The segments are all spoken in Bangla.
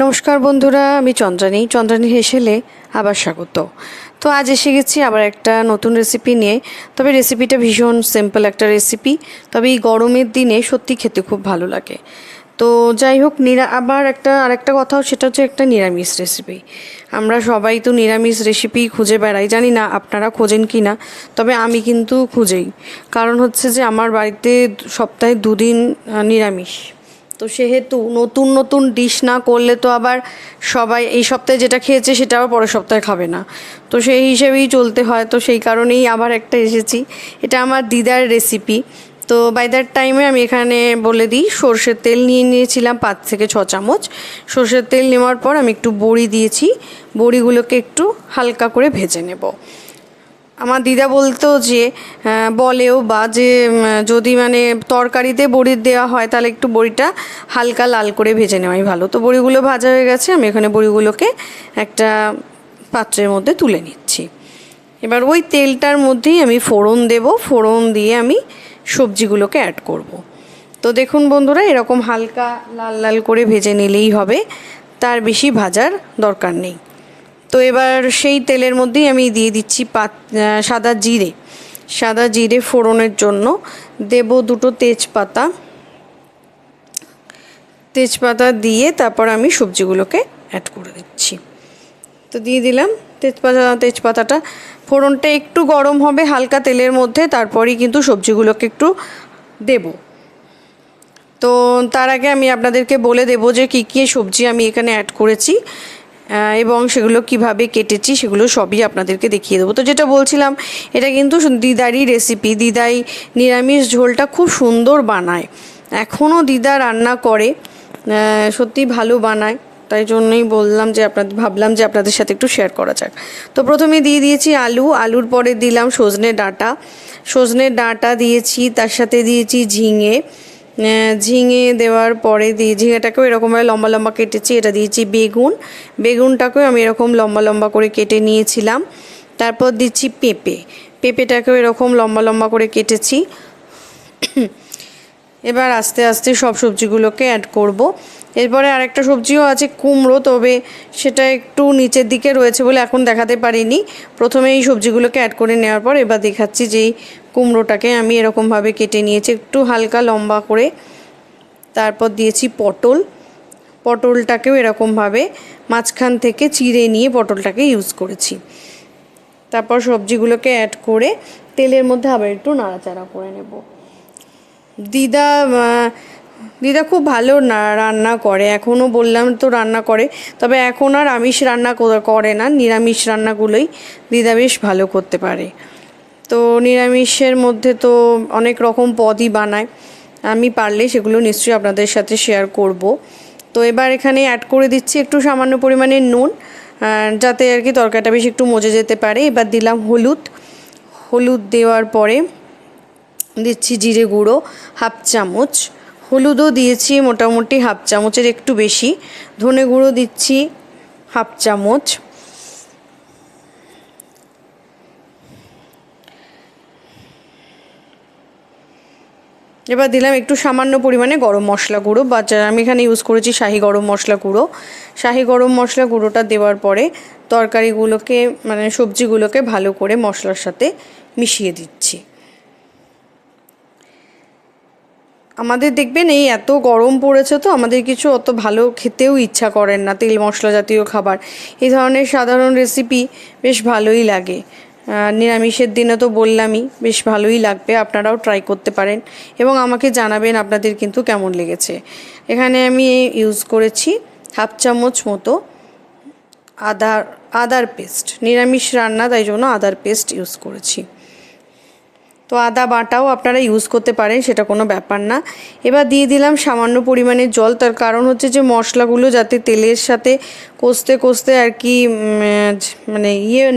নমস্কার বন্ধুরা, আমি চন্দ্রানী হেসেলে আবার স্বাগত। তো আজ এসে গেছি আবার একটা নতুন রেসিপি নিয়ে। তবে রেসিপিটা ভীষণ সিম্পল একটা রেসিপি, তবে এই গরমের দিনে সত্যি খেতে খুব ভালো লাগে। তো যাই হোক, আরেকটা কথাও, সেটা হচ্ছে একটা নিরামিষ রেসিপি। আমরা সবাই তো নিরামিষ রেসিপি খুঁজে বেড়াই, জানি না আপনারা খোঁজেন কি না, তবে আমি কিন্তু খুঁজেই। কারণ হচ্ছে যে আমার বাড়িতে সপ্তাহে 2 দিন নিরামিষ। তো সেহেতু নতুন নতুন ডিশ না করলে তো আবার সবাই এই সপ্তাহে যেটা খেয়েছে সেটা আবার পরের সপ্তাহে খাবে না। তো সেই হিসেবেই চলতে হয়। তো সেই কারণেই আবার একটা এসেছি। এটা আমার দিদার রেসিপি। তো বাই দ্যাট টাইমে আমি এখানে বলে দিই, সর্ষের তেল নিয়ে নিয়েছিলাম 5 থেকে 6 চামচ। সর্ষের তেল নেওয়ার পর আমি একটু বড়ি দিয়েছি। বড়িগুলোকে একটু হালকা করে ভেজে নেব। আমার দিদা বলতো যে বলেও বা যে যদি তরকারিতে বড়ি দেওয়া হয় তাহলে একটু বড়িটা হালকা লাল করে ভেজে নেওয়াই ভালো। তো বড়িগুলো ভাজা হয়ে গেছে, আমি এখানে বড়িগুলোকে একটা পাত্রের মধ্যে তুলে নিচ্ছি। এবার ওই তেলটার মধ্যেই আমি ফোড়ন দেব। ফোড়ন দিয়ে আমি সবজিগুলোকে অ্যাড করব। তো দেখুন বন্ধুরা, এরকম হালকা লাল লাল করে ভেজে নিলেই হবে, তার বেশি ভাজার দরকার নেই। তো এবার সেই তেলের মধ্যেই আমি দিয়ে দিচ্ছি সাদা জিরে ফোড়নের জন্য দেব 2টো তেজপাতা দিয়ে তারপর আমি সবজিগুলোকে অ্যাড করে দিচ্ছি। তো দিয়ে দিলাম তেজপাতাটা। ফোড়নটা একটু গরম হবে হালকা তেলের মধ্যে, তারপরেই কিন্তু সবজিগুলোকে একটু দেব। তো তার আগে আমি আপনাদেরকে বলে দেব যে কী কী সবজি আমি এখানে অ্যাড করেছি এবং সেগুলো কিভাবে কেটেছি সেগুলো সবই আপনাদেরকে দেখিয়ে দেবো। তো যেটা বলছিলাম, এটা কিন্তু দিদারই রেসিপি। দিদাই নিরামিষ ঝোলটা খুব সুন্দর বানায়, এখনও দিদা রান্না করে, সত্যি ভালো বানায়। তাই জন্যই ভাবলাম যে আপনাদের সাথে একটু শেয়ার করা যাক। তো প্রথমে দিয়ে দিয়েছি আলুর পরে দিলাম সজনে ডাঁটা দিয়েছি, তার সাথে দিয়েছি ঝিঙে দেওয়ার পরে ঝিঙেটাকেও এরকমভাবে লম্বা লম্বা কেটেছি। এটা দিয়েছি বেগুনটাকেও আমি এরকম লম্বা লম্বা করে কেটে নিয়েছিলাম। তারপর দিচ্ছি পেঁপেটাকেও এরকম লম্বা লম্বা করে কেটেছি। এবার আস্তে আস্তে সব সবজিগুলোকে অ্যাড করব। এরপরে আরেকটা সবজিও আছে, কুমড়ো, তবে সেটা একটু নিচের দিকে রয়েছে বলে এখন দেখাতে পারিনি। প্রথমে এই সবজিগুলোকে অ্যাড করে নেওয়ার পর এবার দেখাচ্ছি যে এই কুমড়োটাকে আমি এরকমভাবে কেটে নিয়েছি একটু হালকা লম্বা করে। তারপর দিয়েছি পটলটাকেও এরকমভাবে মাঝখান থেকে চিড়ে নিয়ে পটলটাকে ইউজ করেছি। তারপর সবজিগুলোকে অ্যাড করে তেলের মধ্যে আবার একটু নাড়াচাড়া করে নেব। দিদা খুব ভালো রান্না করে, এখনও বললাম তো রান্না করে, তবে এখন আর আমিষ রান্না করে না, নিরামিষ রান্নাগুলোই দিদা বেশ ভালো করতে পারে। তো নিরামিষের মধ্যে তো অনেক রকম পদই বানায়, আমি পারলে সেগুলো নিশ্চয়ই আপনাদের সাথে শেয়ার করব। তো এবার এখানে অ্যাড করে দিচ্ছি একটু সামান্য পরিমাণে নুন, যাতে আর কি তরকারিটা বেশ একটু মজে যেতে পারে। এবার দিলাম হলুদ দেওয়ার পরে দিচ্ছি জিরে গুঁড়ো 1/2 চামচ, হলুদও দিয়েছি মোটামুটি 1/2 চামচের একটু বেশি, ধনে গুঁড়ো দিচ্ছি 1/2 চামচ, এবার দিলাম একটু সামান্য পরিমাণে গরম মশলা গুঁড়ো, বা আমি এখানে ইউজ করেছি শাহি গরম মশলা গুঁড়োটা দেওয়ার পরে তরকারিগুলোকে সবজিগুলোকে ভালো করে মশলার সাথে মিশিয়ে দিচ্ছি। আমাদের দেখবেন এই এত গরম পড়েছে, তো আমাদের কিছু অত ভালো খেতেও ইচ্ছা করেন না, তেল মশলা জাতীয় খাবার। এই ধরনের সাধারণ রেসিপি বেশ ভালোই লাগে। নিরামিষের দিনে তো বললামই, বেশ ভালোই লাগবে, আপনারাও ট্রাই করতে পারেন এবং আমাকে জানাবেন আপনাদের কিন্তু কেমন লেগেছে। এখানে আমি ইউজ করেছি 1/2 চামচ মতো আদার পেস্ট, নিরামিষ রান্না তাই জন্য আদার পেস্ট ইউজ করেছি। তো আদা বাটাও আপনারা ইউজ করতে পারেন, সেটা কোনো ব্যাপার না। এবার দিয়ে দিলাম সামান্য পরিমাণে জল, তার কারণ হচ্ছে যে মশলাগুলো যাতে তেলের সাথে কষতে আর কি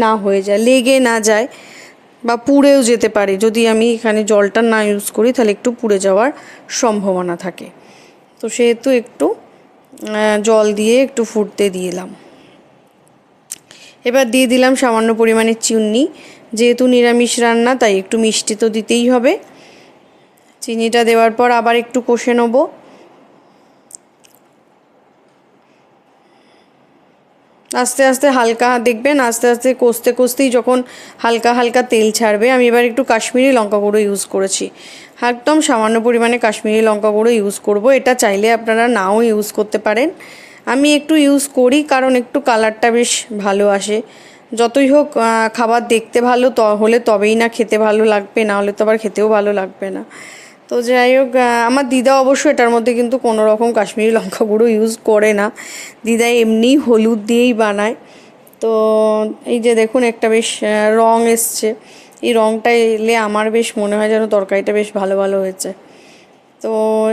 না হয়ে যায়, লেগে না যায় বা পুড়েও যেতে পারে। যদি আমি এখানে জলটা না ইউজ করি তাহলে একটু পুড়ে যাওয়ার সম্ভাবনা থাকে। তো সেহেতু একটু জল দিয়ে একটু ফুটতে দিলাম। এবার দিয়ে দিলাম সামান্য পরিমাণে চিনি, যেহেতু নিরামিষ রান্না তাই একটু মিষ্টি তো দিতেই হবে। চিনিটা দেওয়ার পর আবার একটু কষে নেব। আস্তে আস্তে হালকা দেখবেন, আস্তে আস্তে কষতে কষতেই যখন হালকা হালকা তেল ছাড়বে, আমি এবার একটু কাশ্মীরি লঙ্কা গুঁড়ো ইউজ করেছি, একদম সামান্য পরিমাণে কাশ্মীরি লঙ্কা গুঁড়ো ইউজ করব। এটা চাইলে আপনারা নাও ইউজ করতে পারেন, আমি একটু ইউজ করি কারণ একটু কালারটা বেশ ভালো আসে। যতই হোক খাবার দেখতে ভালো হলে তবেই না খেতে ভালো লাগবে, না হলে তো আবার খেতেও ভালো লাগবে না। তো যাই হোক, আমার দিদা অবশ্য এটার মধ্যে কিন্তু কোনো রকম কাশ্মীরি লঙ্কা গুঁড়ো ইউজ করে না, দিদা এমনি হলুদ দিয়েই বানায়। তো এই যে দেখুন একটা বেশ রং এসছে, এই রংটা এলে আমার বেশ মনে হয় যেন তরকারিটা বেশ ভালো ভালো হয়েছে। তো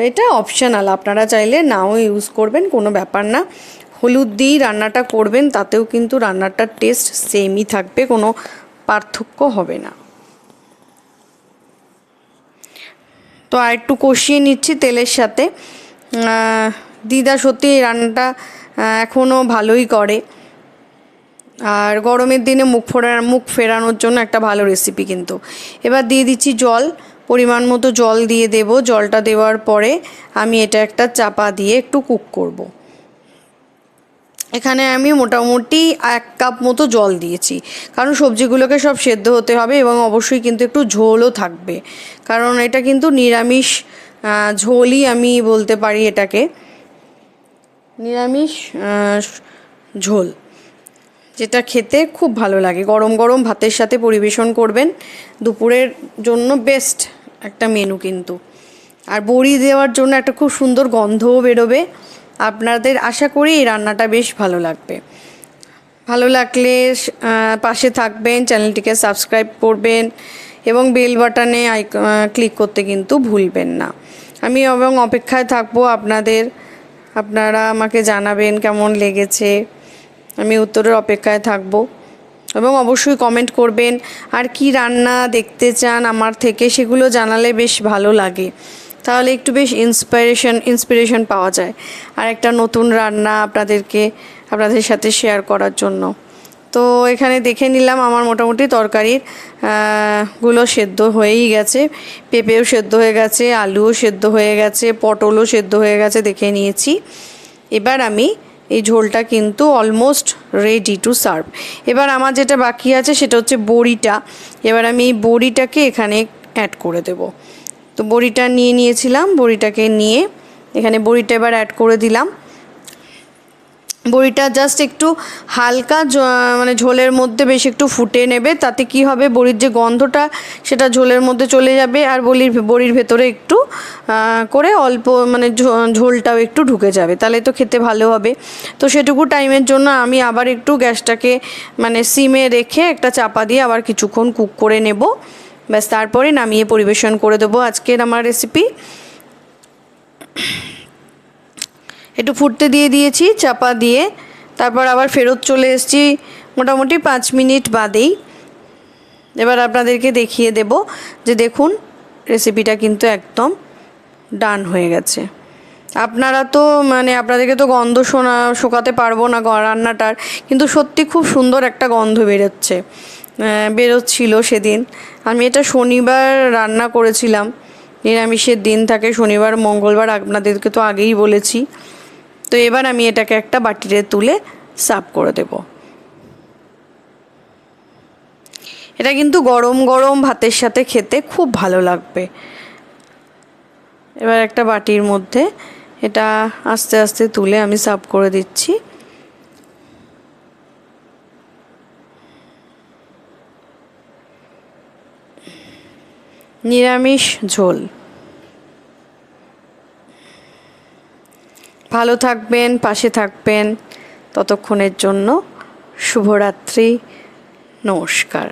এটা অপশনাল, আপনারা চাইলে নাও ইউজ করবেন, কোনো ব্যাপার না। হলুদ দিয়েই রান্নাটা করবেন, তাতেও কিন্তু রান্নাটার টেস্ট সেমই থাকবে, কোনো পার্থক্য হবে না। তো আর একটু কষিয়ে নিচ্ছি তেলের সাথে। দিদা সত্যি এই রান্নাটা এখনও ভালোই করে, আর গরমের দিনে মুখ ফেরানোর জন্য একটা ভালো রেসিপি কিন্তু। এবার দিয়ে দিচ্ছি জল, পরিমাণ মতো জল দিয়ে দেব। জলটা দেওয়ার পরে আমি এটা একটা চাপা দিয়ে একটু কুক করব। এখানে আমি মোটামুটি 1 কাপ মতো জল দিয়েছি, কারণ সবজিগুলোকে সব সেদ্ধ হতে হবে এবং অবশ্যই কিন্তু একটু ঝোলও থাকবে, কারণ এটা কিন্তু নিরামিষ ঝোলই আমি বলতে পারি এটাকে, নিরামিষ ঝোল, যেটা খেতে খুব ভালো লাগে। গরম গরম ভাতের সাথে পরিবেশন করবেন, দুপুরের জন্য বেস্ট একটা মেনু কিন্তু। আর বড়ি দেওয়ার জন্য একটা খুব সুন্দর গন্ধও বেরোবে। আপনাদের আশা করি এই রান্নাটা বেশ ভালো লাগবে। ভালো লাগলে পাশে থাকবেন, চ্যানেলটিকে সাবস্ক্রাইব করবেন এবং বেল বাটনে ক্লিক করতে কিন্তু ভুলবেন না। আমি এবং অপেক্ষায় থাকবো আপনারা আমাকে জানাবেন কেমন লেগেছে, আমি উত্তরের অপেক্ষায় থাকব এবং অবশ্যই কমেন্ট করবেন। আর কি রান্না দেখতে চান আমার থেকে সেগুলো জানালে বেশ ভালো লাগে, তাহলে একটু বেশ ইন্সপিরেশন পাওয়া যায় আর একটা নতুন রান্না আপনাদের সাথে শেয়ার করার জন্য। তো এখানে দেখে নিলাম আমার মোটামুটি তরকারির গুলো সেদ্ধ হয়েই গেছে, পেঁপেও সেদ্ধ হয়ে গেছে, আলুও সেদ্ধ হয়ে গেছে, পটলও সেদ্ধ হয়ে গেছে, দেখে নিয়েছি। এবার আমি এই ঝোলটা কিন্তু অলমোস্ট রেডি টু সার্ভ। এবার আমার যেটা বাকি আছে সেটা হচ্ছে বড়িটা। এবার আমি এই বড়িটাকে এখানে অ্যাড করে দেব। তো বড়িটা নিয়েছিলাম, বড়িটাকে নিয়ে এখানে বড়িটা এবার অ্যাড করে দিলাম। বড়িটা জাস্ট একটু হালকা মানে ঝোলের মধ্যে বেশ একটু ফুটে নেবে, তাতে কি হবে বড়ির যে গন্ধটা সেটা ঝোলের মধ্যে চলে যাবে, আর বড়ির ভেতরে একটু করে অল্প মানে ঝোলটাও একটু ঢুকে যাবে, তাহলে তো খেতে ভালো হবে। তো সেটুকু টাইমের জন্য আমি আবার একটু গ্যাসটাকে মানে সিমে রেখে একটা চাপা দিয়ে আবার কিছুক্ষণ কুক করে নেব, ব্যাস তারপরে নামিয়ে পরিবেশন করে দেবো আজকের আমার রেসিপি। একটু ফুটতে দিয়েছি চাপা দিয়ে, তারপর আবার ফেরত চলে এসেছি মোটামুটি 5 মিনিট বাদেই। এবার আপনাদেরকে দেখিয়ে দেব যে দেখুন রেসিপিটা কিন্তু একদম ডান হয়ে গেছে। আপনারা তো মানে আপনাদেরকে তো গন্ধ শোকাতে পারবো না রান্নাটার, কিন্তু সত্যি খুব সুন্দর একটা গন্ধ বেরোচ্ছিল সেদিন। আমি এটা শনিবার রান্না করেছিলাম, নিরামিষের দিন থাকে শনিবার মঙ্গলবার, আপনাদেরকে তো আগেই বলেছি। তো এবার আমি এটাকে একটা বাটিতে তুলে সার্ভ করে দেব। এটা কিন্তু গরম গরম ভাতের সাথে খেতে খুব ভালো লাগবে। এবার একটা বাটির মধ্যে এটা আস্তে আস্তে তুলে আমি সার্ভ করে দিচ্ছি। নিরামিষ ঝোল। ভালো থাকবেন, পাশে থাকবেন, ততক্ষণের জন্য শুভরাত্রি, নমস্কার।